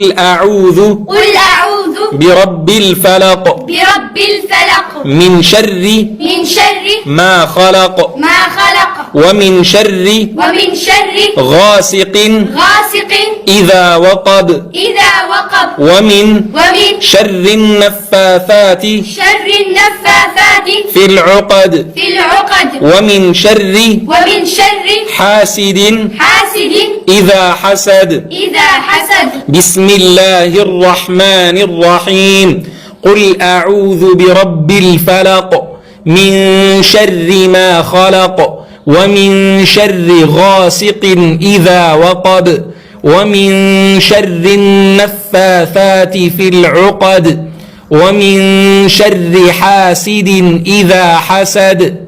قل أعوذ برب الفلق برب الفلق من شر ما خلق ومن شر غاسق إذا وقب ومن شر النفاثات في العقد ومن شر حاسد إذا حسد. بسم الله الرحمن الرحيم. قل أعوذ برب الفلق من شر ما خلق ومن شر غاسق إذا وقب ومن شر النفاثات في العقد ومن شر حاسد إذا حسد.